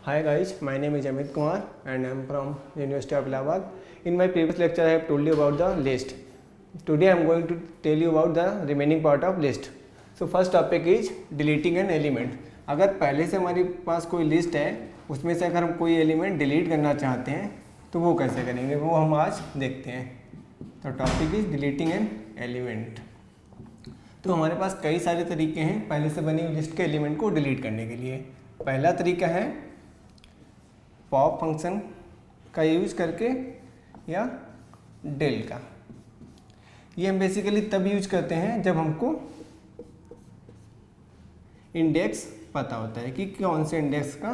Hi guys, my name is Amit Kumar and I am from University of Allahabad. In my previous lecture I have told you about the list. Today I am going to tell you about the remaining part of list. So first topic is deleting an element. अगर पहले से हमारे पास कोई list है उसमें से अगर हम कोई एलिमेंट डिलीट करना चाहते हैं तो वो कैसे करेंगे वो हम आज देखते हैं. तो topic is deleting an element. तो हमारे पास कई सारे तरीके हैं पहले से बनी हुई लिस्ट के एलिमेंट को डिलीट करने के लिए. पहला तरीका है पॉप फंक्शन का यूज करके या डेल का. ये हम बेसिकली तब यूज करते हैं जब हमको इंडेक्स पता होता है कि कौन से इंडेक्स का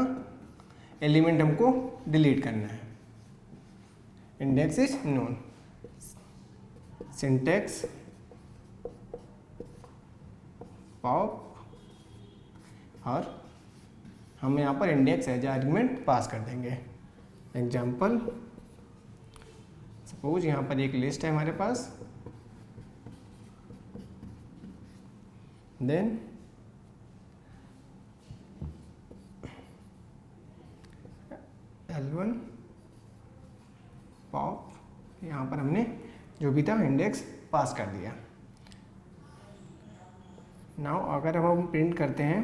एलिमेंट हमको डिलीट करना है. Index is known. Syntax pop और हम यहाँ पर इंडेक्स एज आर्गुमेंट पास कर देंगे. एग्जाम्पल सपोज यहाँ पर एक लिस्ट है हमारे पास, देन L1 पॉप, यहाँ पर हमने जो भी था इंडेक्स पास कर दिया. नाउ अगर हम प्रिंट करते हैं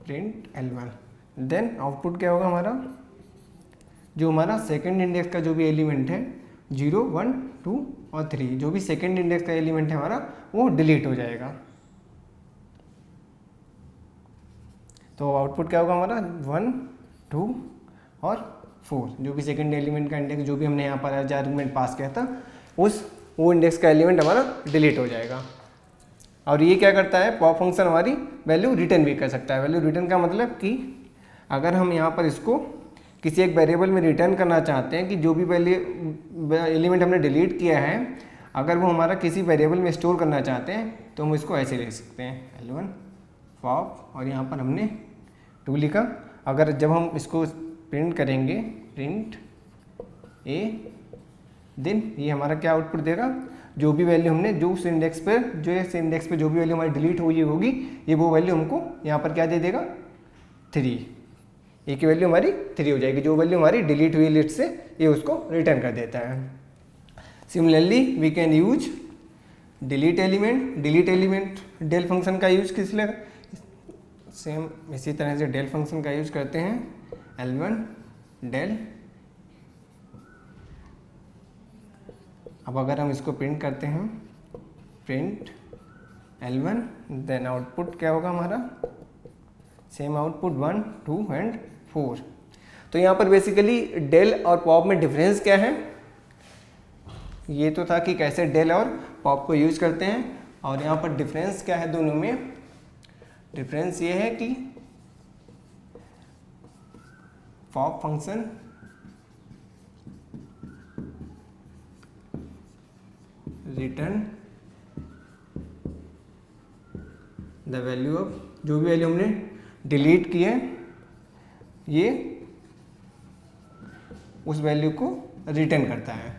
प्रिंट L1, देन आउटपुट क्या होगा हमारा, जो हमारा सेकंड इंडेक्स का जो भी एलिमेंट है 0, 1, 2 और 3 जो भी सेकंड इंडेक्स का एलिमेंट है हमारा वो डिलीट हो जाएगा. तो आउटपुट क्या होगा हमारा 1, 2 और 4 जो भी सेकंड एलिमेंट का इंडेक्स जो भी हमने यहाँ पर आर्गुमेंट पास किया था वो इंडेक्स का एलिमेंट हमारा डिलीट हो जाएगा. और ये क्या करता है पॉप फंक्शन हमारी वैल्यू रिटर्न भी कर सकता है. वैल्यू रिटर्न का मतलब कि अगर हम यहाँ पर इसको किसी एक वेरिएबल में रिटर्न करना चाहते हैं कि जो भी वैल्यू एलिमेंट हमने डिलीट किया है अगर वो हमारा किसी वेरिएबल में स्टोर करना चाहते हैं तो हम इसको ऐसे लिख सकते हैं L1 पॉप और यहाँ पर हमने 2 लिखा. अगर जब हम इसको प्रिंट करेंगे प्रिंट A, देन ये हमारा क्या आउटपुट देगा, जो भी वैल्यू हमने जो उस इंडेक्स पे जो भी वैल्यू हमारी डिलीट हुई होगी ये वो वैल्यू हमको यहाँ पर क्या दे देगा 3. ए की वैल्यू हमारी 3 हो जाएगी. जो वैल्यू हमारी डिलीट हुई लिस्ट से ये उसको रिटर्न कर देता है. Similarly we can use delete element del function का यूज किस लिए, सेम इसी तरह से डेल फंक्शन का यूज करते हैं L1 डेल. अब अगर हम इसको प्रिंट करते हैं प्रिंट L1 देन आउटपुट क्या होगा हमारा सेम आउटपुट 1, 2 एंड 4. तो यहाँ पर बेसिकली डेल और पॉप में डिफरेंस क्या है, ये तो था कि कैसे डेल और पॉप को यूज करते हैं और यहाँ पर डिफरेंस क्या है दोनों में. डिफरेंस ये है कि pop function return the value of, जो भी वैल्यू हमने डिलीट की है ये उस वैल्यू को रिटर्न करता है,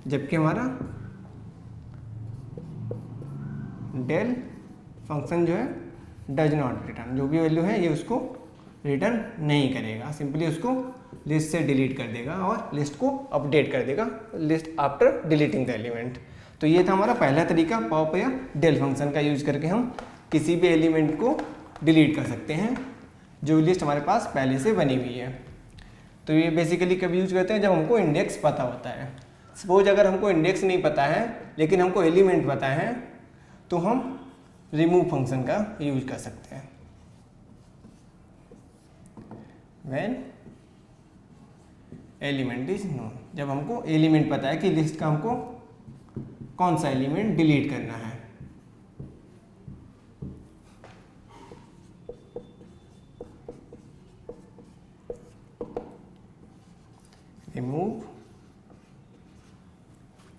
जबकि हमारा डेल फंक्शन जो है डज नॉट रिटर्न, जो भी वैल्यू है ये उसको रिटर्न नहीं करेगा, सिंपली उसको लिस्ट से डिलीट कर देगा और लिस्ट को अपडेट कर देगा list after deleting the element. तो ये था हमारा पहला तरीका पॉप या डेल फंक्शन का यूज करके हम किसी भी एलिमेंट को डिलीट कर सकते हैं जो लिस्ट हमारे पास पहले से बनी हुई है. तो ये बेसिकली कब यूज करते हैं, जब हमको इंडेक्स पता होता है. सपोज अगर हमको इंडेक्स नहीं पता है लेकिन हमको एलिमेंट पता है तो हम रिमूव फंक्शन का यूज कर सकते हैं. व्हेन एलिमेंट इज नोन, जब हमको एलिमेंट पता है कि लिस्ट का हमको कौन सा एलिमेंट डिलीट करना है. रिमूव,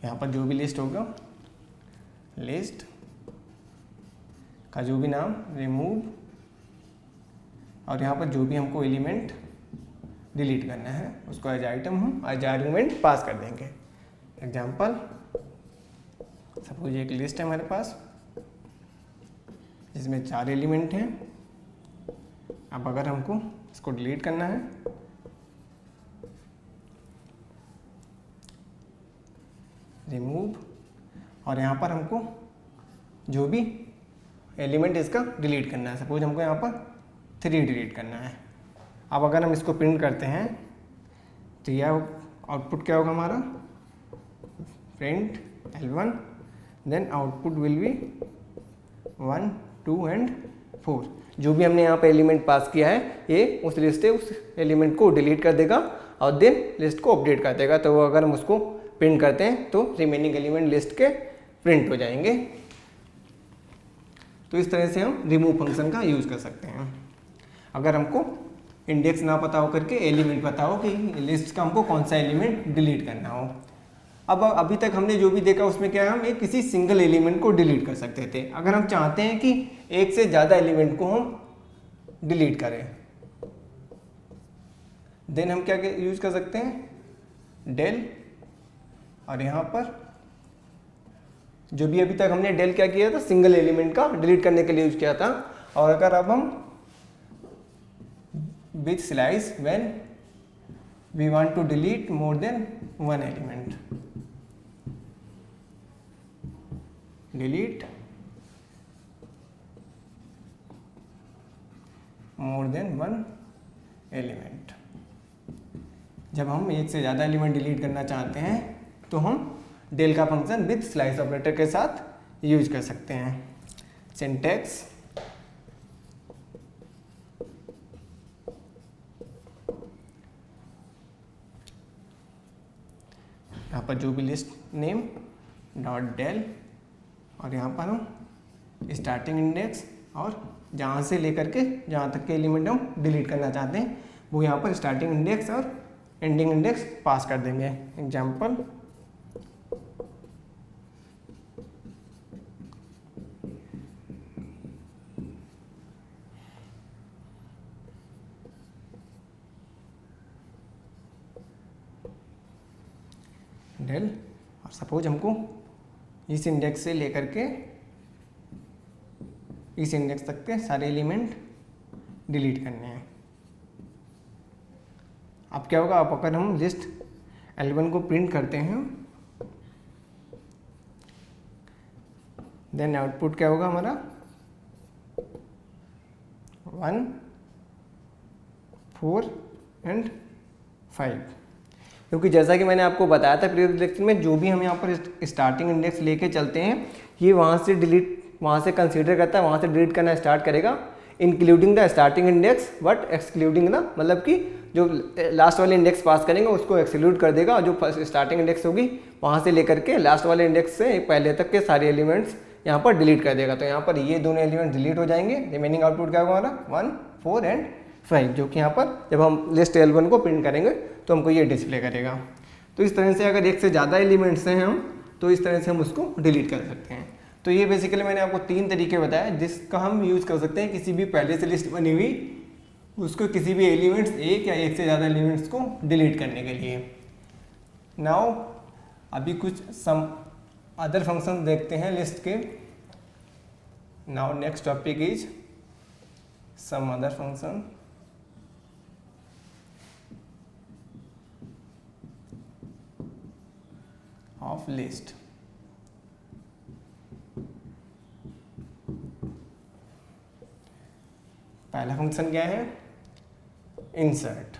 यहाँ पर जो भी लिस्ट होगा लिस्ट का जो भी नाम रिमूव और यहाँ पर जो भी हमको एलिमेंट डिलीट करना है उसको एज आइटम हम एज आर्गुमेंट पास कर देंगे. एग्जाम्पल सपोज एक लिस्ट है हमारे पास जिसमें 4 एलिमेंट हैं अब अगर हमको इसको डिलीट करना है, रिमूव, और यहाँ पर हमको जो भी एलिमेंट इसका डिलीट करना है, सपोज हमको यहाँ पर 3 डिलीट करना है। अब अगर हम इसको प्रिंट करते हैं तो यह आउटपुट क्या होगा हमारा, print L1, then output will be 1, 2 and 4। जो भी हमने यहाँ पे एलिमेंट पास किया है ये उस लिस्ट से उस एलिमेंट को डिलीट कर देगा और देन लिस्ट को अपडेट कर देगा। तो अगर हम उसको प्रिंट करते हैं तो रिमेनिंग एलिमेंट लिस्ट के प्रिंट हो जाएंगे। तो इस तरह से हम रिमूव फंक्शन का यूज़ कर सकते हैं। अगर हमको इंडेक्स ना पता हो करके एलिमेंट पता हो कि लिस्ट का हमको कौन सा एलिमेंट डिलीट करना हो। अब अभी तक हमने जो भी देखा उसमें क्या है, हम एक किसी सिंगल एलिमेंट को डिलीट कर सकते थे। अगर हम चाहते हैं कि एक से ज़्यादा एलिमेंट को हम डिलीट करें, देन हम क्या यूज़ कर सकते हैं, डेल, और यहाँ पर जो भी अभी तक हमने डेल क्या किया था, सिंगल एलिमेंट का डिलीट करने के लिए यूज किया था। और अगर अब हम with slice when we want to delete more than 1 element, delete more than 1 element. जब हम एक से ज़्यादा एलिमेंट डिलीट करना चाहते हैं तो हम डेल का फंक्शन विथ स्लाइस ऑपरेटर के साथ यूज कर सकते हैं। सिंटैक्स, यहाँ पर जो भी लिस्ट नेम डॉट डेल, और यहाँ पर हम स्टार्टिंग इंडेक्स और जहाँ से लेकर के जहाँ तक के एलिमेंट हम डिलीट करना चाहते हैं वो यहाँ पर स्टार्टिंग इंडेक्स और एंडिंग इंडेक्स पास कर देंगे। एग्जाम्पल, डेल, और सपोज हमको इस इंडेक्स से लेकर के इस इंडेक्स तक के सारे एलिमेंट डिलीट करने हैं। अब क्या होगा, अब अगर हम लिस्ट L1 को प्रिंट करते हैं देन आउटपुट क्या होगा हमारा, 1, 4 एंड 5। क्योंकि जैसा कि मैंने आपको बताया था प्रीवियस लेक्चर में, जो भी हम यहाँ पर स्टार्टिंग इंडेक्स लेके चलते हैं ये वहाँ से कंसीडर करता है, वहाँ से डिलीट करना स्टार्ट करेगा, including the starting index but excluding the, मतलब कि जो लास्ट वाले इंडेक्स पास करेंगे उसको एक्सक्लूड कर देगा। और जो फर्स्ट स्टार्टिंग इंडेक्स होगी वहाँ से लेकर के लास्ट वाले इंडेक्स से पहले तक के सारे एलिमेंट्स यहाँ पर डिलीट कर देगा। तो यहाँ पर ये दोनों एलिमेंट डिलीट हो जाएंगे। रिमेनिंग आउटपुट क्या होगा हमारा, 1, 4 एंड 5, जो कि यहाँ पर जब हम लिस्ट L1 को प्रिंट करेंगे तो हमको ये डिस्प्ले करेगा। तो इस तरह से अगर एक से ज़्यादा एलिमेंट्स हैं हम तो इस तरह से हम उसको डिलीट कर सकते हैं। तो ये बेसिकली मैंने आपको 3 तरीके बताए जिसका हम यूज़ कर सकते हैं किसी भी पहले से लिस्ट बनी हुई उसको किसी भी एलिमेंट्स एक या एक से ज़्यादा एलिमेंट्स को डिलीट करने के लिए। नाउ अभी कुछ सम अदर फंक्शन देखते हैं लिस्ट के। Now next topic is some other function. Of list. पहला फंक्शन क्या है, इंसर्ट।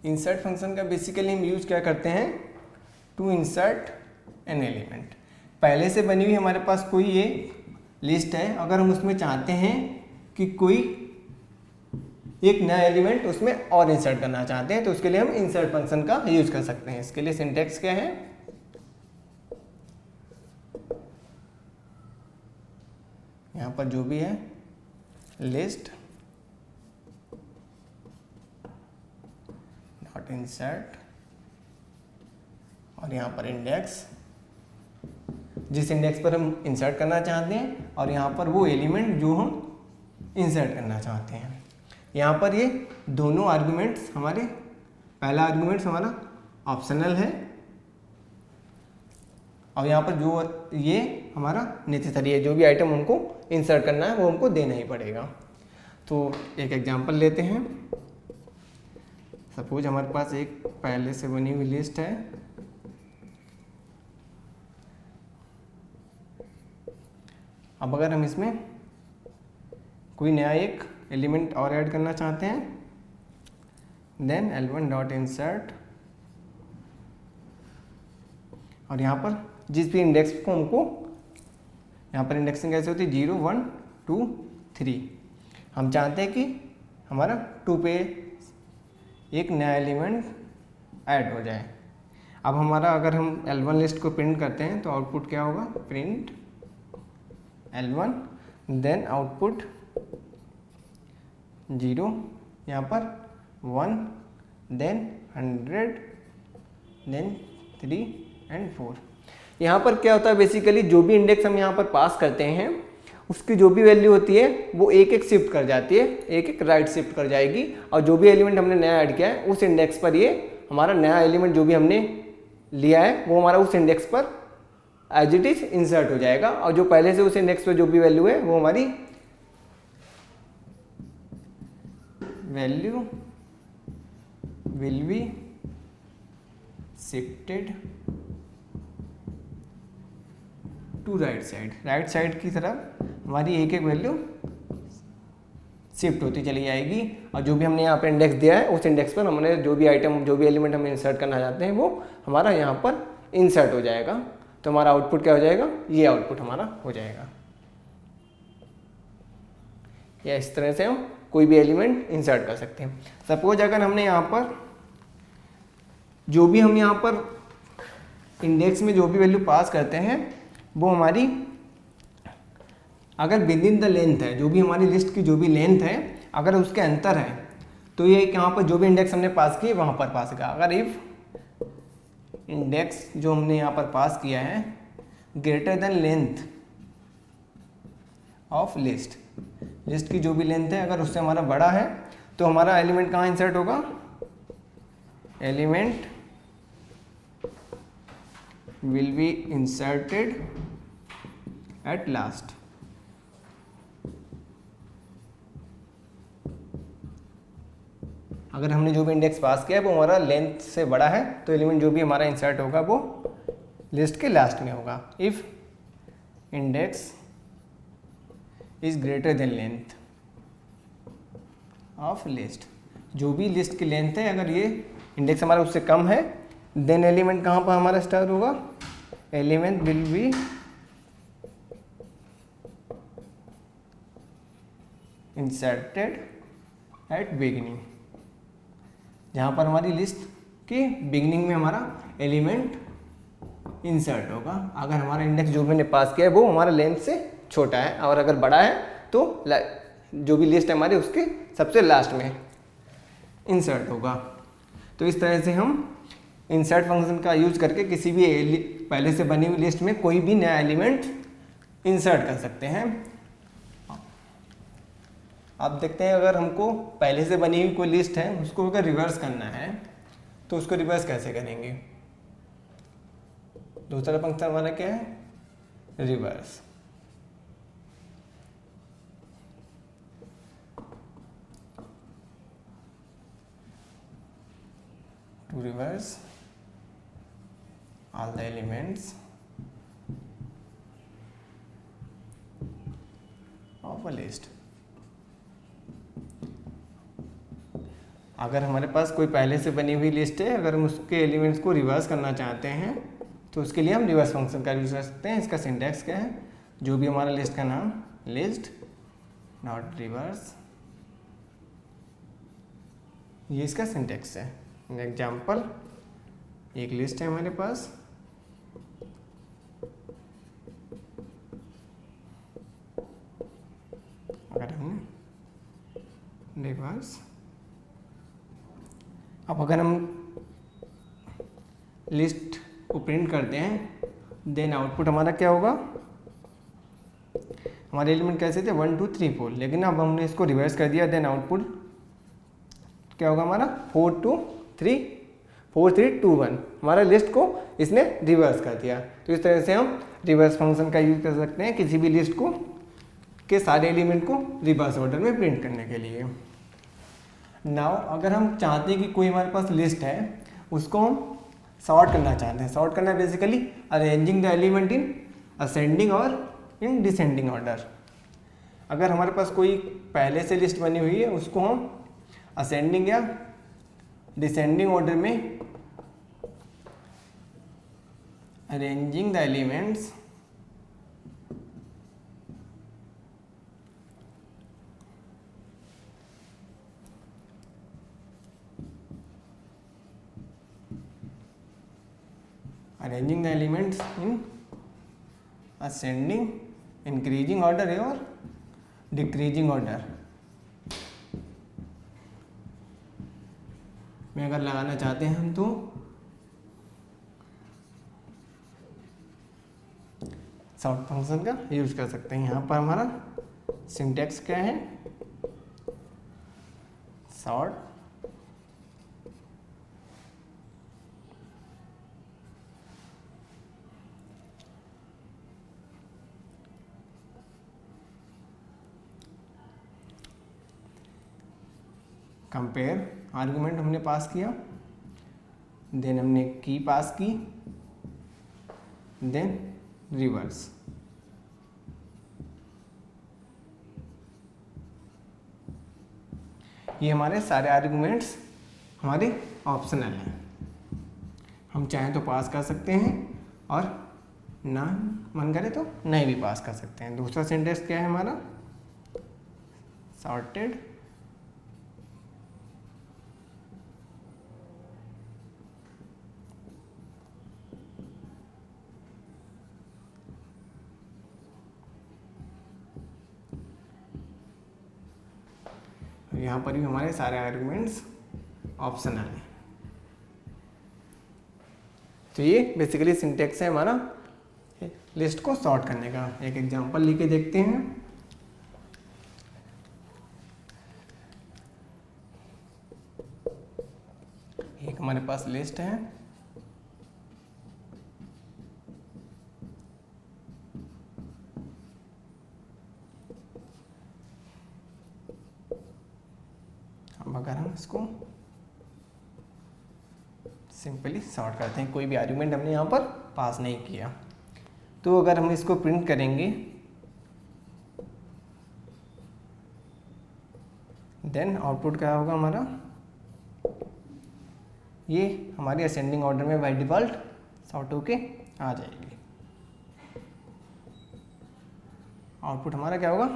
इंसर्ट फंक्शन का बेसिकली हम यूज क्या करते हैं, टू इंसर्ट एन एलिमेंट। पहले से बनी हुई हमारे पास कोई ये लिस्ट है, अगर हम उसमें चाहते हैं कि कोई एक नया एलिमेंट उसमें और इंसर्ट करना चाहते हैं तो उसके लिए हम इंसर्ट फंक्शन का यूज कर सकते हैं। इसके लिए सिंटैक्स क्या है, यहाँ पर जो भी है लिस्ट डॉट इंसर्ट और यहाँ पर इंडेक्स, जिस इंडेक्स पर हम इंसर्ट करना चाहते हैं और यहाँ पर वो एलिमेंट जो हम इंसर्ट करना चाहते हैं। यहाँ पर ये दोनों आर्गुमेंट्स हमारे, पहला आर्गुमेंट्स हमारा ऑप्शनल है और यहाँ पर जो ये हमारा नेसेसरी है, जो भी आइटम हमको इंसर्ट करना है वो हमको देना ही पड़ेगा। तो एक एग्जांपल लेते हैं। सपोज हमारे पास एक पहले से बनी हुई लिस्ट है, अब अगर हम इसमें कोई नया एक एलिमेंट और ऐड करना चाहते हैं, देन L1 डॉट इंसर्ट, और यहाँ पर जिस भी इंडेक्स को हमको, यहाँ पर इंडेक्सिंग कैसे होती है 0 1 2 3, हम चाहते हैं कि हमारा 2 पे एक नया एलिमेंट ऐड हो जाए। अब हमारा अगर हम L1 लिस्ट को प्रिंट करते हैं तो आउटपुट क्या होगा, प्रिंट L1, देन आउटपुट 0, यहाँ पर 1, देन 100, देन 3 एंड 4। यहाँ पर क्या होता है बेसिकली, जो भी इंडेक्स हम यहाँ पर पास करते हैं उसकी जो भी वैल्यू होती है वो एक एक शिफ्ट कर जाती है, एक एक राइट शिफ्ट कर जाएगी, और जो भी एलिमेंट हमने नया ऐड किया है उस इंडेक्स पर ये हमारा नया एलिमेंट जो भी हमने लिया है वो हमारा उस इंडेक्स पर एज इट इज इंसर्ट हो जाएगा, और जो पहले से उस इंडेक्स पर जो भी वैल्यू है वो हमारी value will be shifted to right side, right side की तरफ हमारी एक एक वैल्यू शिफ्ट होती चली जाएगी, और जो भी हमने यहाँ पर इंडेक्स दिया है उस इंडेक्स पर हमने जो भी आइटम, जो भी एलिमेंट हम इंसर्ट करना चाहते हैं वो हमारा यहाँ पर इंसर्ट हो जाएगा। तो हमारा आउटपुट क्या हो जाएगा, ये आउटपुट हमारा हो जाएगा। या इस तरह से हम कोई भी एलिमेंट इंसर्ट कर सकते हैं। सपोज अगर हमने यहाँ पर जो भी हम यहाँ पर इंडेक्स में जो भी वैल्यू पास करते हैं वो हमारी अगर विद इन द लेंथ है, जो भी हमारी लिस्ट की जो भी लेंथ है अगर उसके अंतर है तो ये यहाँ पर जो भी इंडेक्स हमने पास किए वहाँ पर पास होगा। अगर इफ इंडेक्स जो हमने यहाँ पर पास किया है greater than length of list, list की जो भी लेंथ है अगर उससे हमारा बड़ा है तो हमारा एलिमेंट कहाँ इंसर्ट होगा, element will be inserted at last. अगर हमने जो भी इंडेक्स पास किया है वो हमारा लेंथ से बड़ा है तो एलिमेंट जो भी हमारा इंसर्ट होगा वो लिस्ट के लास्ट में होगा। If index is greater than length of list, जो भी लिस्ट की लेंथ है अगर ये इंडेक्स हमारा उससे कम है देन एलिमेंट कहाँ पर हमारा स्टार्ट होगा, element will be inserted at beginning, जहाँ पर हमारी लिस्ट की बिगिनिंग में हमारा एलिमेंट इंसर्ट होगा। अगर हमारा इंडेक्स जो मैंने पास किया है वो हमारा लेंथ से छोटा है, और अगर बड़ा है तो जो भी लिस्ट है हमारी उसके सबसे लास्ट में इंसर्ट होगा। तो इस तरह से हम इंसर्ट फंक्शन का यूज करके किसी भी पहले से बनी हुई लिस्ट में कोई भी नया एलिमेंट इंसर्ट कर सकते हैं। अब देखते हैं अगर हमको पहले से बनी हुई कोई लिस्ट है उसको अगर रिवर्स करना है तो उसको रिवर्स कैसे करेंगे। दूसरा फंक्शन हमारा क्या है, reverse. To reverse all the elements of a list। अगर हमारे पास कोई पहले से बनी हुई लिस्ट है, अगर हम उसके एलिमेंट्स को रिवर्स करना चाहते हैं तो उसके लिए हम रिवर्स फंक्शन का यूज कर सकते हैं। इसका सिंटैक्स क्या है, जो भी हमारा लिस्ट का नाम लिस्ट नॉट रिवर्स, ये इसका सिंटैक्स है। एग्जाम्पल, एक लिस्ट है हमारे पास, अगर हमने रिवर्स, अब अगर हम लिस्ट को प्रिंट करते हैं देन आउटपुट हमारा क्या होगा, हमारे एलिमेंट कैसे थे 1 2 3 4, लेकिन अब हमने इसको रिवर्स कर दिया देन आउटपुट क्या होगा हमारा 4 2 3 4 3 2 1, हमारा लिस्ट को इसने रिवर्स कर दिया। तो इस तरह से हम रिवर्स फंक्शन का यूज कर सकते हैं किसी भी लिस्ट को के सारे एलिमेंट को रिवर्स ऑर्डर में प्रिंट करने के लिए। नाउ अगर हम चाहते हैं कि कोई हमारे पास लिस्ट है उसको हम सॉर्ट करना चाहते हैं, सॉर्ट करना basically arranging the element in ascending और इन डिसेंडिंग ऑर्डर। अगर हमारे पास कोई पहले से लिस्ट बनी हुई है उसको हम असेंडिंग या डिसेंडिंग ऑर्डर में arranging the elements in ascending, increasing order और decreasing order में अगर लगाना चाहते हैं हम तो सॉर्ट फंक्शन का यूज कर सकते हैं। यहाँ पर हमारा सिंटैक्स क्या है, सॉर्ट कंपेयर, आर्गुमेंट हमने पास किया, देन हमने की पास की, देन रिवर्स। ये हमारे सारे आर्गुमेंट्स हमारे ऑप्शनल हैं, हम चाहें तो पास कर सकते हैं और ना मन करे तो नहीं भी पास कर सकते हैं। दूसरा सिंटेक्स क्या है हमारा, सॉर्टेड यहाँ पर भी हमारे सारे आर्गुमेंट्स ऑप्शनल हैं। तो ये बेसिकली सिंटेक्स है हमारा लिस्ट को सॉर्ट करने का। एक एग्जांपल लेके देखते हैं। एक हमारे पास लिस्ट है, अगर हम इसको सिंपली सॉर्ट करते हैं, कोई भी आर्गुमेंट हमने यहाँ पर पास नहीं किया, तो अगर हम इसको प्रिंट करेंगे देन आउटपुट क्या होगा हमारा, ये हमारी असेंडिंग ऑर्डर में बाय डिफॉल्ट सॉर्ट होके आ जाएगी। आउटपुट हमारा क्या होगा,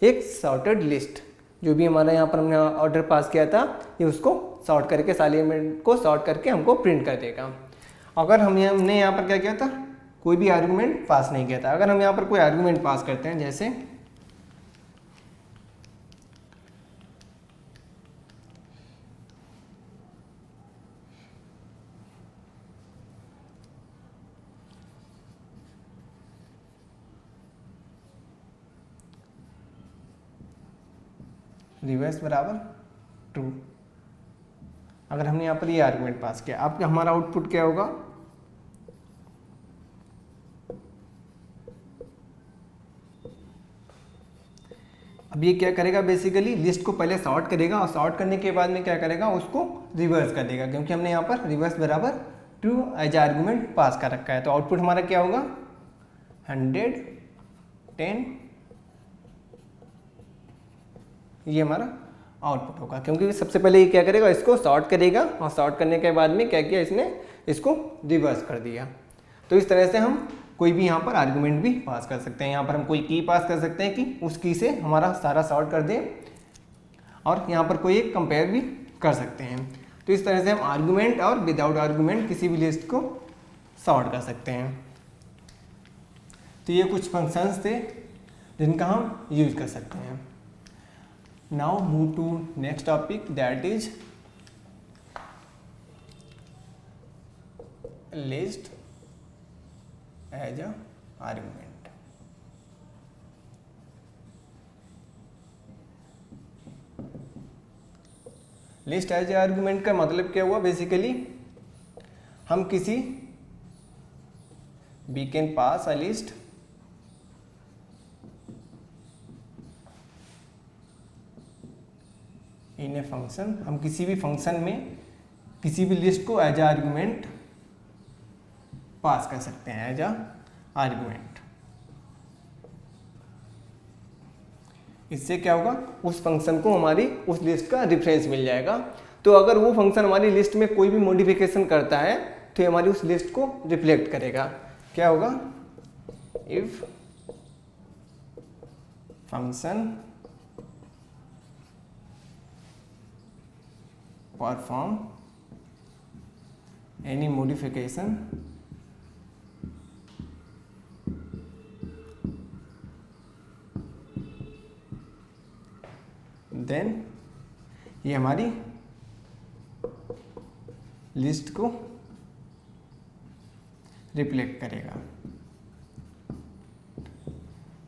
एक सॉर्टेड लिस्ट। जो भी हमारा यहाँ पर हमने ऑर्डर पास किया था ये उसको सॉर्ट करके सारे एलिमेंट को सॉर्ट करके हमको प्रिंट कर देगा। अगर हमने यहाँ पर क्या किया था, कोई भी आर्गुमेंट पास नहीं किया था। अगर हम यहाँ पर कोई आर्गुमेंट पास करते हैं, जैसे रिवर्स बराबर ट्रू, अगर हमने यहाँ पर ये आर्गुमेंट पास किया, अब हमारा आउटपुट क्या होगा, अब ये क्या करेगा, बेसिकली लिस्ट को पहले सॉर्ट करेगा और सॉर्ट करने के बाद में क्या करेगा, उसको रिवर्स कर देगा, क्योंकि हमने यहाँ पर रिवर्स बराबर ट्रू एज आर्गुमेंट पास कर रखा है। तो आउटपुट हमारा क्या होगा, 110, ये हमारा आउटपुट होगा, क्योंकि सबसे पहले ये क्या करेगा, इसको सॉर्ट करेगा और सॉर्ट करने के बाद में क्या किया, इसने इसको रिवर्स कर दिया। तो इस तरह से हम कोई भी यहाँ पर आर्गुमेंट भी पास कर सकते हैं। यहाँ पर हम कोई की पास कर सकते हैं कि उस की से हमारा सारा सॉर्ट कर दें, और यहाँ पर कोई एक कंपेयर भी कर सकते हैं। तो इस तरह से हम आर्गुमेंट और विदाउट आर्गुमेंट किसी भी लिस्ट को सॉर्ट कर सकते हैं। तो ये कुछ फंक्शंस थे जिनका हम यूज कर सकते हैं। Now move to next topic, that is list as a argument। List as a argument का मतलब क्या हुआ, बेसिकली हम किसी we can pass a list in a function, हम किसी भी फंक्शन में किसी भी लिस्ट को एज आर्गुमेंट पास कर सकते हैं, एज अ आर्गुमेंट। इससे क्या होगा, उस फंक्शन को हमारी उस लिस्ट का रेफरेंस मिल जाएगा। तो अगर वो फंक्शन हमारी लिस्ट में कोई भी मॉडिफिकेशन करता है तो ये हमारी उस लिस्ट को रिफ्लेक्ट करेगा। क्या होगा, if function perform any modification then ये हमारी लिस्ट को रिफ्लेक्ट करेगा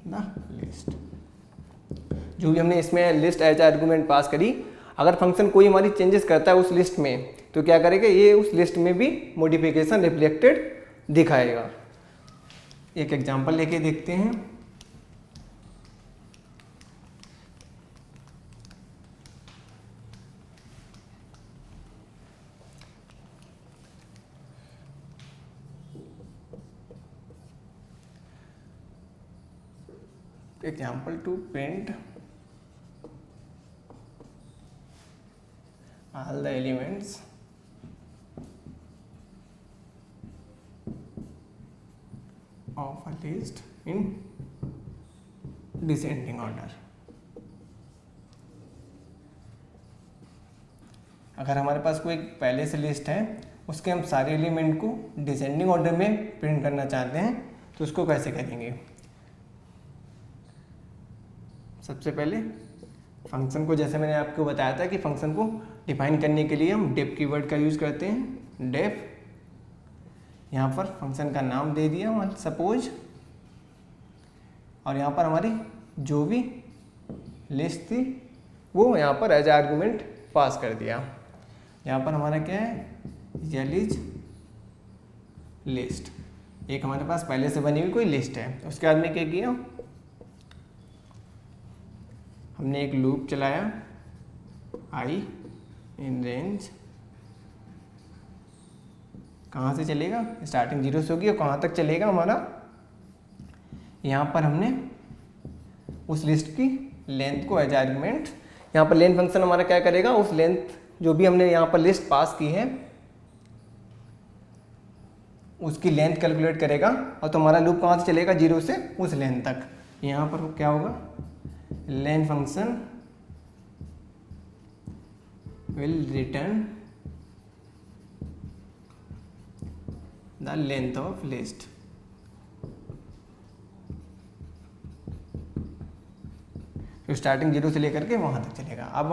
ना लिस्ट। जो भी हमने इसमें लिस्ट एज आर्गुमेंट पास करी, अगर फंक्शन कोई हमारी चेंजेस करता है उस लिस्ट में तो क्या करेगा, ये उस लिस्ट में भी मॉडिफिकेशन रिफ्लेक्टेड दिखाएगा। एक एग्जांपल लेके देखते हैं। Example to print all the elements of a list in descending order। अगर हमारे पास कोई पहले से लिस्ट है, उसके हम सारे एलिमेंट को डिसेंडिंग ऑर्डर में प्रिंट करना चाहते हैं, तो उसको कैसे करेंगे। सबसे पहले फंक्शन को, जैसे मैंने आपको बताया था कि फंक्शन को डिफाइन करने के लिए हम डेफ कीवर्ड का यूज़ करते हैं। डेफ, यहाँ पर फंक्शन का नाम दे दिया सपोज, और यहाँ पर हमारी जो भी लिस्ट थी वो यहाँ पर एज आर्गुमेंट पास कर दिया। यहाँ पर हमारा क्या है, यल इज लिस्ट, एक हमारे पास पहले से बनी हुई कोई लिस्ट है। उसके बाद में क्या किया, हमने एक लूप चलाया आई इन रेंज, कहाँ से चलेगा, स्टार्टिंग 0 से होगी और कहाँ तक चलेगा हमारा, यहाँ पर हमने उस लिस्ट की लेंथ को एज आर्गुमेंट, यहाँ पर लेंथ फंक्शन हमारा क्या करेगा, उस लेंथ जो भी हमने यहाँ पर लिस्ट पास की है उसकी लेंथ कैलकुलेट करेगा, और तो हमारा लूप कहाँ से चलेगा, 0 से उस लेंथ तक। यहाँ पर क्या होगा, length function will return the length of list। तो स्टार्टिंग 0 से लेकर के वहां तक चलेगा। अब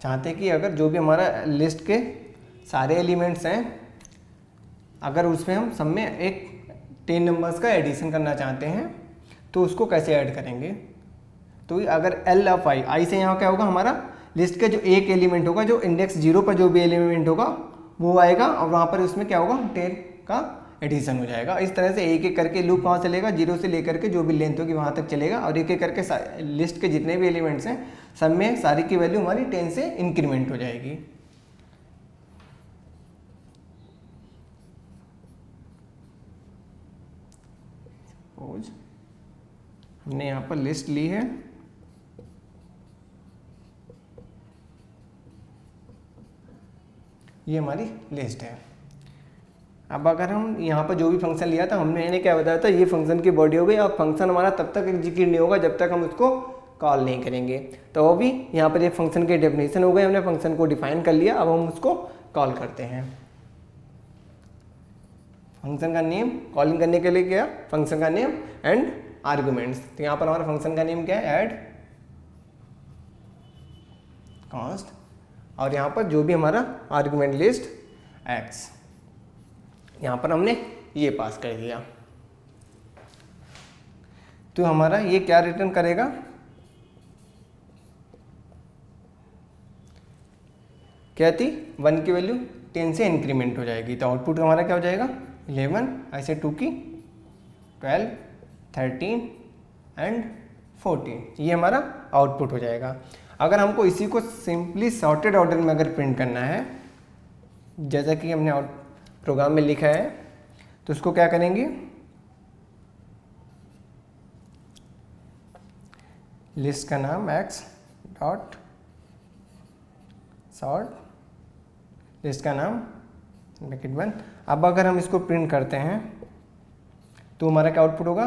चाहते हैं कि अगर जो भी हमारा लिस्ट के सारे एलिमेंट्स हैं, अगर उसमें हम सब में एक 10 नंबर्स का एडिशन करना चाहते हैं तो उसको कैसे ऐड करेंगे। तो अगर एल ऑफ आई, आई से यहाँ क्या होगा, हमारा लिस्ट का जो एक एलिमेंट होगा, जो इंडेक्स 0 पर जो भी एलिमेंट होगा वो आएगा, और वहाँ पर उसमें क्या होगा, 10 का एडिशन हो जाएगा। इस तरह से एक एक करके लूप वहाँ चलेगा, 0 से लेकर के जो भी लेंथ होगी वहाँ तक चलेगा, और एक एक करके लिस्ट के जितने भी एलिमेंट्स हैं सब में सारी की वैल्यू हमारी 10 से इंक्रीमेंट हो जाएगी। सपोज हमने यहाँ पर लिस्ट ली है, ये हमारी लिस्ट है। अब अगर हम यहाँ पर जो भी फंक्शन लिया था, हमने क्या बताया था, ये फंक्शन की बॉडी हो गई, और फंक्शन हमारा तब तक एग्जीक्यूट नहीं होगा जब तक हम उसको कॉल नहीं करेंगे। तो वो भी यहाँ पर ये फंक्शन के डेफिनेशन हो गए, हमने फंक्शन को डिफाइन कर लिया, अब हम उसको कॉल करते हैं। फंक्शन का नेम कॉलिंग करने के लिए क्या, फंक्शन का नेम एंड आर्गुमेंट्स। तो यहाँ पर हमारा फंक्शन का नेम क्या है, ऐड कॉस्ट, और यहाँ पर जो भी हमारा आर्गुमेंट लिस्ट एक्स, यहाँ पर हमने ये पास कर दिया। तो हमारा ये क्या रिटर्न करेगा, क्या थी, 1 की वैल्यू 10 से इंक्रीमेंट हो जाएगी, तो आउटपुट हमारा क्या हो जाएगा 11, ऐसे 2 की 12, 13 एंड 14, ये हमारा आउटपुट हो जाएगा। अगर हमको इसी को सिंपली सॉर्टेड ऑर्डर में अगर प्रिंट करना है, जैसा कि हमने प्रोग्राम में लिखा है, तो उसको क्या करेंगे, लिस्ट का नाम x डॉट सॉर्ट, लिस्ट का नाम ब्रैकेट 1। अब अगर हम इसको प्रिंट करते हैं तो हमारा क्या आउटपुट होगा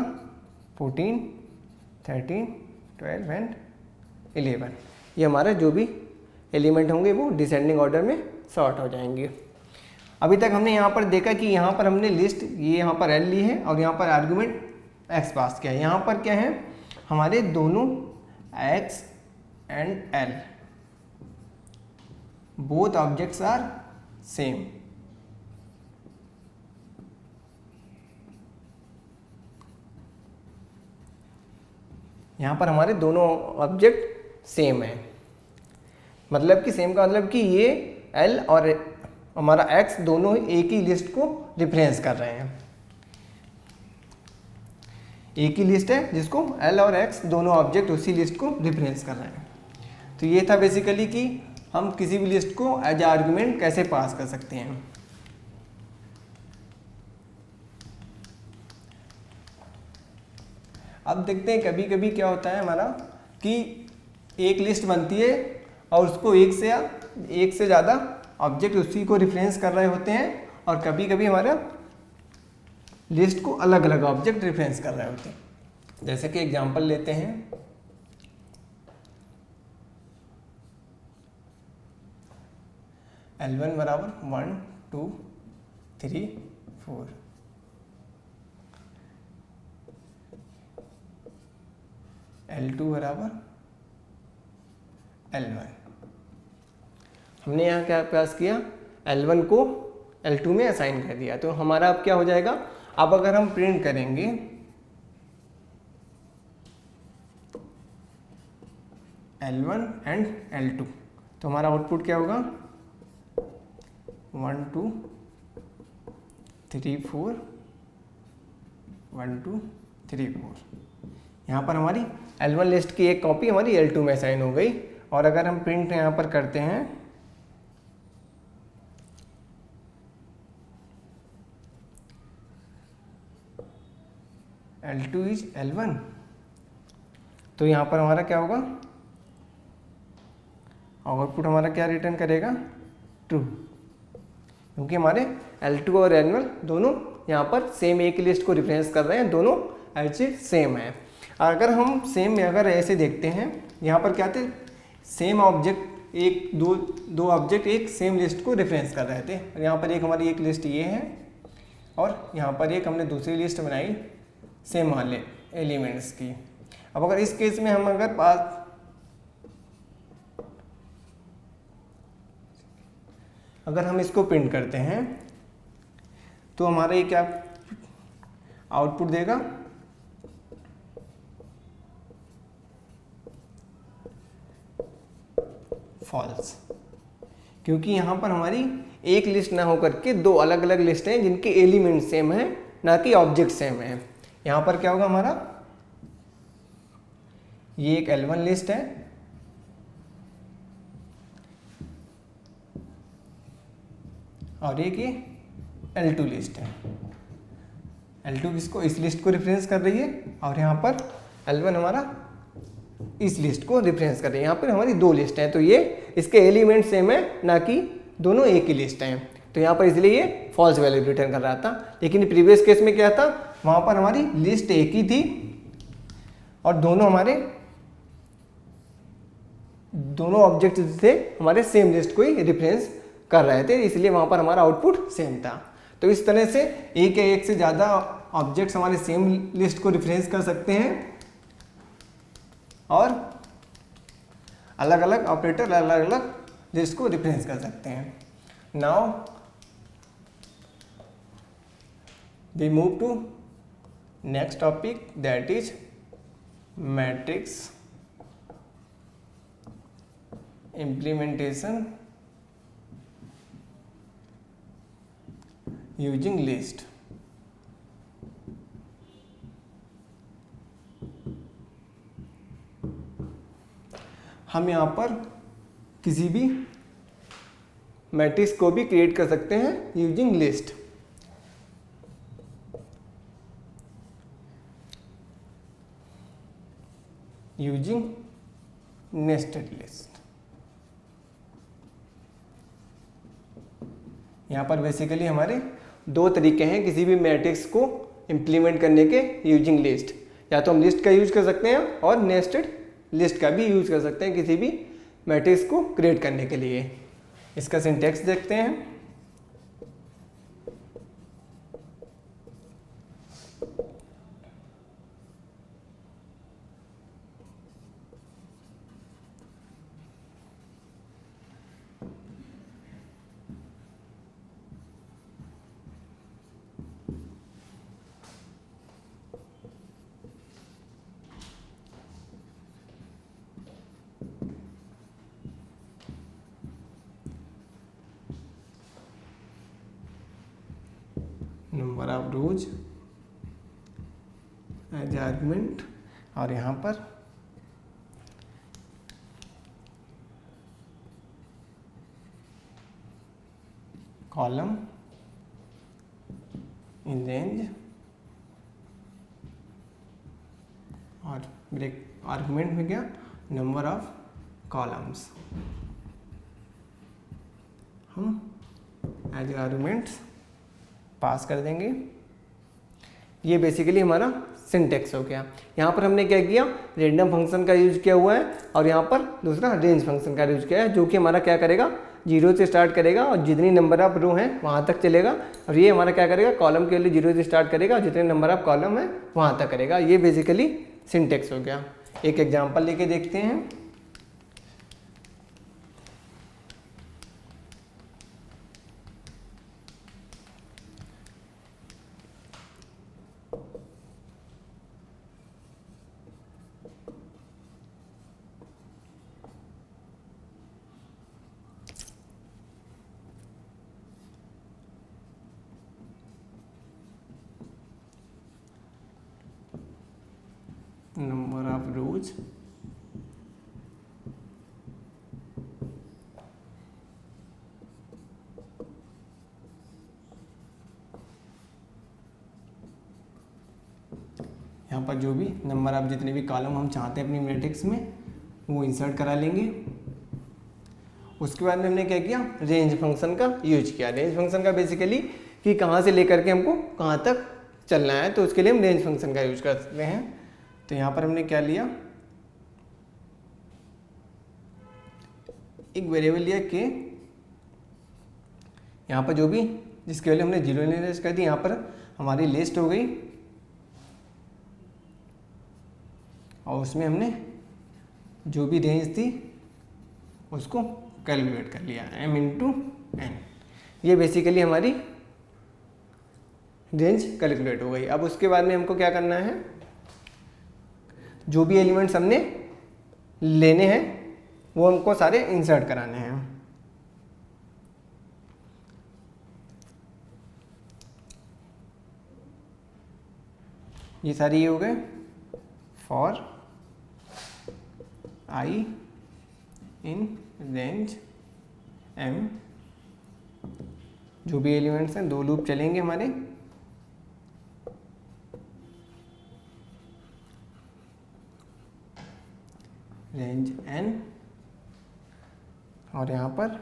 14, 13, 12 एंड 11। ये हमारे जो भी एलिमेंट होंगे वो डिसेंडिंग ऑर्डर में सॉर्ट हो जाएंगे। अभी तक हमने यहाँ पर देखा कि यहाँ पर हमने लिस्ट, ये यहाँ पर L ली है और यहाँ पर आर्गुमेंट x पास किया है। यहाँ पर क्या है, हमारे दोनों x and L both objects are same. यहाँ पर हमारे दोनों ऑब्जेक्ट सेम है, मतलब कि सेम का मतलब कि ये L और हमारा X दोनों एक ही लिस्ट को रिफरेंस कर रहे हैं। एक ही लिस्ट है जिसको L और X दोनों ऑब्जेक्ट उसी लिस्ट को रिफरेंस कर रहे हैं। तो ये था बेसिकली कि हम किसी भी लिस्ट को एज आर्गुमेंट कैसे पास कर सकते हैं। अब देखते हैं कभी कभी क्या होता है हमारा कि एक लिस्ट बनती है और उसको एक से ज़्यादा ऑब्जेक्ट उसी को रिफरेंस कर रहे होते हैं, और कभी कभी हमारा लिस्ट को अलग अलग ऑब्जेक्ट रिफरेंस कर रहे होते हैं। जैसे कि एग्जांपल लेते हैं, L1 बराबर 1 2 3 4, L2 बराबर L1। हमने यहाँ क्या पास किया, L1 को L2 में असाइन कर दिया, तो हमारा अब क्या हो जाएगा, अब अगर हम प्रिंट करेंगे L1 एंड L2 तो हमारा आउटपुट क्या होगा 1 2 3 4 1 2 3 4। यहाँ पर हमारी L1 लिस्ट की एक कॉपी हमारी L2 में असाइन हो गई। और अगर हम प्रिंट यहाँ पर करते हैं L2 इज L1, तो यहाँ पर हमारा क्या होगा, आउटपुट हमारा क्या रिटर्न करेगा ट्रू, क्योंकि हमारे L2 और L1 दोनों यहाँ पर सेम एक लिस्ट को रिफरेंस कर रहे हैं, दोनों एच सेम है। और अगर हम सेम में अगर ऐसे देखते हैं, यहाँ पर क्या थे, सेम ऑब्जेक्ट एक दो ऑब्जेक्ट एक सेम लिस्ट को रेफरेंस कर रहे थे। और यहाँ पर एक हमारी एक लिस्ट ये है और यहाँ पर एक हमने दूसरी लिस्ट बनाई सेम वाले एलिमेंट्स की। अब अगर इस केस में हम अगर हम इसको प्रिंट करते हैं तो हमारा ये क्या आउटपुट देगा, फॉल्स, क्योंकि यहाँ पर हमारी एक लिस्ट ना होकर के दो अलग अलग लिस्ट हैं जिनके एलिमेंट सेम है ना कि ऑब्जेक्ट सेम है। यहाँ पर क्या होगा हमारा, ये एक L1 लिस्ट है और एक ये L2 लिस्ट है। L2 किसको, इस लिस्ट को रिफरेंस कर रही है और यहाँ पर L1 हमारा इस लिस्ट को रिफरेंस कर रही है। यहाँ पर हमारी दो लिस्ट हैं तो ये इसके एलिमेंट सेम है ना कि दोनों एक ही लिस्ट हैं, तो यहाँ पर इसलिए ये फॉल्स वैल्यू रिटर्न कर रहा था। लेकिन प्रीवियस केस में क्या था, वहाँ पर हमारी लिस्ट एक ही थी और दोनों ऑब्जेक्ट थे हमारे सेम लिस्ट को ही रिफरेंस कर रहे थे, इसलिए वहाँ पर हमारा आउटपुट सेम था। तो इस तरह से एक या एक से ज़्यादा ऑब्जेक्ट्स हमारे सेम लिस्ट को रिफरेंस कर सकते हैं और अलग अलग ऑपरेटर अलग अलग लिस्ट को रिफरेंस कर सकते हैं। Now we move to next topic, that is matrix implementation using list. हम यहाँ पर किसी भी मैट्रिक्स को भी क्रिएट कर सकते हैं using list. Using nested list. यहाँ पर बेसिकली हमारे दो तरीके हैं किसी भी मैट्रिक्स को इम्प्लीमेंट करने के यूजिंग लिस्ट। या तो हम लिस्ट का यूज कर सकते हैं और नेस्टेड लिस्ट का भी यूज कर सकते हैं किसी भी मैट्रिक्स को क्रिएट करने के लिए। इसका सिंटैक्स देखते हैं। Number of rows as argument, और यहाँ पर कॉलम इन रेंज, और ब्रेक आर्गुमेंट में क्या नंबर ऑफ कॉलम्स हम एज आर्गुमेंट्स पास कर देंगे। ये बेसिकली हमारा सिंटेक्स हो गया। यहाँ पर हमने क्या किया, रेंडम फंक्शन का यूज किया हुआ है, और यहाँ पर दूसरा रेंज फंक्शन का यूज किया है, जो कि हमारा क्या करेगा, 0 से स्टार्ट करेगा और जितनी नंबर ऑफ रो हैं वहाँ तक चलेगा। और ये हमारा क्या करेगा, कॉलम के लिए 0 से स्टार्ट करेगा और जितने नंबर ऑफ कॉलम है वहाँ तक करेगा। ये बेसिकली सिंटेक्स हो गया। एक एग्जाम्पल लेके देखते हैं। नंबर ऑफ रोज यहाँ पर जो भी नंबर ऑफ जितने भी कॉलम हम चाहते हैं अपनी मैट्रिक्स में वो इंसर्ट करा लेंगे। उसके बाद में हमने क्या किया, रेंज फंक्शन का यूज किया। रेंज फंक्शन का बेसिकली कि कहाँ से लेकर के हमको कहाँ तक चलना है, तो उसके लिए हम रेंज फंक्शन का यूज कर सकते हैं। तो यहाँ पर हमने क्या लिया, एक वेरिएबल लिया के, यहाँ पर जो भी जिसके वैल्यू हमने 0 इनिशियलाइज कर दी, यहाँ पर हमारी लिस्ट हो गई और उसमें हमने जो भी रेंज थी उसको कैलकुलेट कर लिया m इंटू n। ये बेसिकली हमारी रेंज कैलकुलेट हो गई। अब उसके बाद में हमको क्या करना है, जो भी एलिमेंट्स हमने लेने हैं वो हमको सारे इंसर्ट कराने हैं। ये सारी ये हो गए for i in range m। जो भी एलिमेंट्स हैं, दो लूप चलेंगे हमारे। रेंज n और यहाँ पर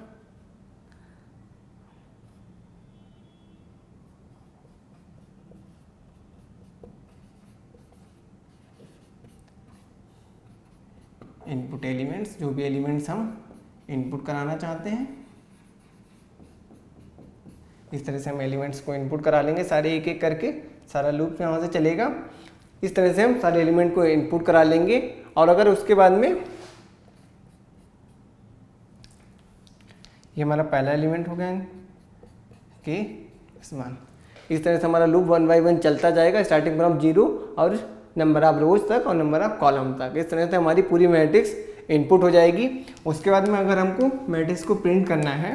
इनपुट एलिमेंट्स, जो भी एलिमेंट्स हम इनपुट कराना चाहते हैं। इस तरह से हम एलिमेंट्स को इनपुट करा लेंगे सारे एक एक करके, सारा लूप यहाँ से चलेगा। इस तरह से हम सारे एलिमेंट को इनपुट करा लेंगे। और अगर उसके बाद में ये हमारा पहला एलिमेंट हो गया के +1, इस तरह से हमारा लूप 1 बाय 1 चलता जाएगा, स्टार्टिंग फ्रॉम 0 और नंबर ऑफ रोज तक और नंबर ऑफ कॉलम तक। इस तरह से हमारी पूरी मैट्रिक्स इनपुट हो जाएगी। उसके बाद में अगर हमको मैट्रिक्स को प्रिंट करना है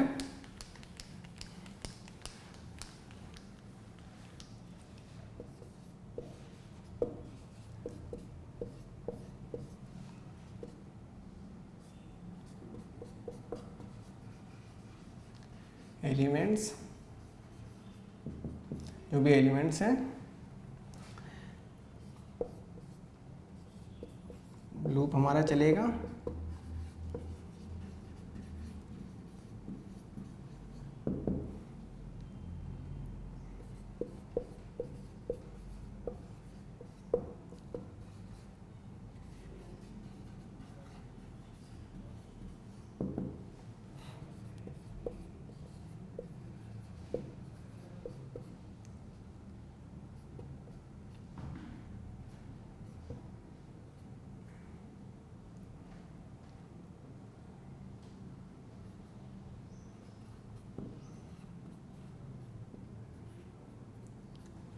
एलिमेंट्स, जो भी एलिमेंट्स हैं लूप हमारा चलेगा।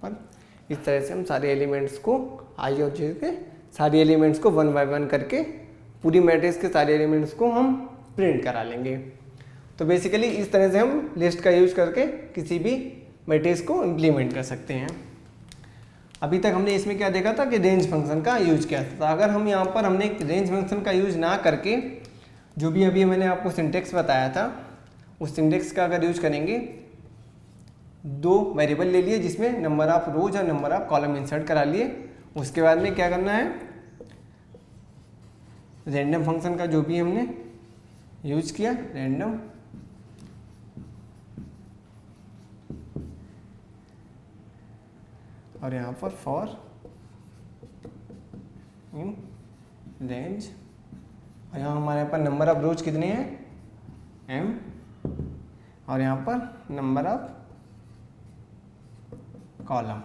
पर इस तरह से हम सारे एलिमेंट्स को आई और जे के सारे एलिमेंट्स को वन बाय वन करके पूरी मैट्रिक्स के सारे एलिमेंट्स को हम प्रिंट करा लेंगे। तो बेसिकली इस तरह से हम लिस्ट का यूज करके किसी भी मैट्रिक्स को इम्प्लीमेंट कर सकते हैं। अभी तक हमने इसमें क्या देखा था कि रेंज फंक्शन का यूज किया था। अगर हम यहाँ पर हमने एक रेंज फंक्शन का यूज ना करके जो भी अभी मैंने आपको सिंटेक्स बताया था उस सिंटेक्स का अगर यूज करेंगे, दो वेरिएबल ले लिए जिसमें नंबर ऑफ रोज और नंबर ऑफ कॉलम इंसर्ट करा लिए, उसके बाद में क्या करना है, रैंडम फंक्शन का जो भी हमने यूज किया रैंडम, और यहाँ पर फॉर इन रेंज, और यहाँ हमारे पास नंबर ऑफ रोज कितने हैं m, और यहाँ पर नंबर ऑफ कॉलम।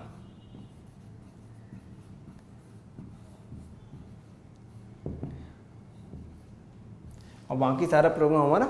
और बाकी सारा प्रोग्राम हमारा